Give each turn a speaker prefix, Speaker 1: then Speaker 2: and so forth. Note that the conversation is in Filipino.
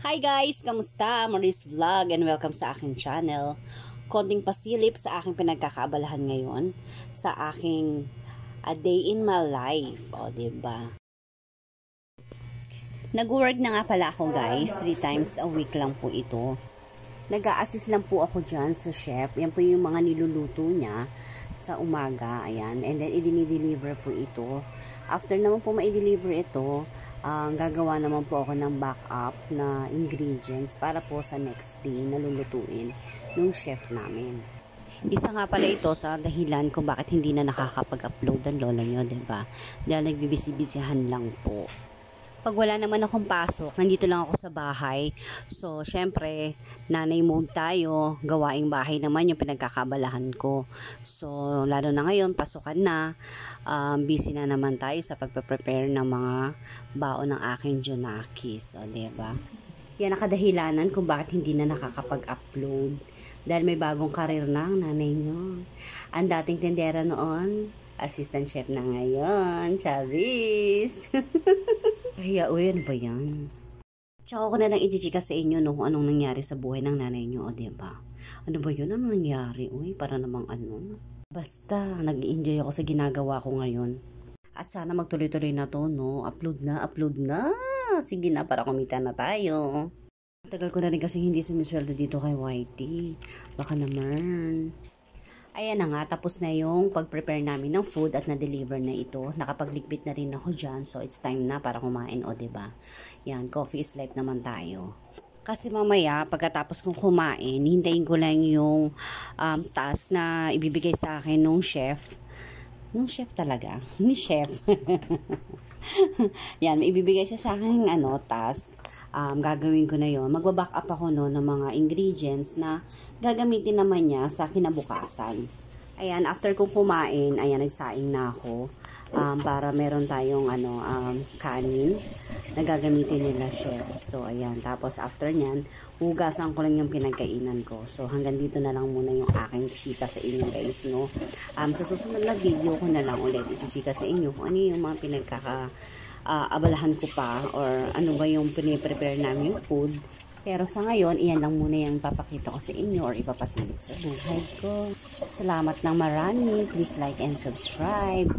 Speaker 1: Hi guys! Kamusta? Maurice Vlog and welcome sa aking channel. Konting pasilip sa aking pinagkakaabalahan ngayon sa aking a day in my life. O, diba? Nag-work na nga pala ako guys. 3 times a week lang po ito. Nag-a-assist lang po ako dyan sa chef. Yan po yung mga niluluto niya sa umaga. Ayan. And then, i-deliver po ito. After naman po ma-deliver ito, gagawa naman po ako ng backup na ingredients para po sa next day na lulutuin ng chef namin. Isa nga pala ito sa dahilan kung bakit hindi na nakakapag-upload ang lola nyo, diba? Dahil nagbibisi-bisihan lang po. Pag wala naman akong pasok, nandito lang ako sa bahay. So, syempre, nanay mode tayo. Gawaing bahay naman yung pinagkakabalahan ko. So, lalo na ngayon, pasukan na. Busy na naman tayo sa pagpe-prepare ng mga baon ng aking Junakis. O, diba? Yan nakadahilanan kung bakit hindi na nakakapag-upload. Dahil may bagong karir na ang nanay nyo. Ang dating tendera noon, assistant chef na ngayon. Charis! Kaya, uy, ano ba yan? Tsaka ko na lang i-chika sa inyo, no, kung anong nangyari sa buhay ng nanay nyo, o diba? Ano ba yun? Ano nangyari? Uy, para namang ano? Basta, nag-enjoy ako sa ginagawa ko ngayon. At sana magtuloy-tuloy na to, no? Upload na, upload na! Sige na, para kumita na tayo. Tagal ko na rin kasi hindi sumisweldo dito kay Whitey. Baka naman. Ayan na nga, tapos na yung pag-prepare namin ng food at na-deliver na ito. Nakapagligpit na rin ako dyan, so it's time na para kumain, o diba? Yan, coffee is life naman tayo. Kasi mamaya, pagkatapos kong kumain, hintayin ko lang yung task na ibibigay sa akin nung chef. Nung chef talaga, ni chef. Yan, may ibibigay siya sa akin, task. Gagawin ko na yon. Magbaback up ako no ng mga ingredients na gagamitin naman niya sa kinabukasan. Ayan, after kong kumain, ayan, nagsaing na ako para meron tayong kanin na gagamitin nila chef. So, ayan. Tapos, after nyan, hugasan ko lang yung pinagkainan ko. So, hanggang dito na lang muna yung aking chika sa inyo, guys, no? Sa susunod na video ko na lang ulit i-chika sa inyo kung ano yung mga abalahan ko pa or ano ba yung piniprepare namin yung food. Pero sa ngayon, iyan lang muna yung papakita ko sa inyo or ipapasilip sa buhay ko. Salamat ng marami. Please like and subscribe.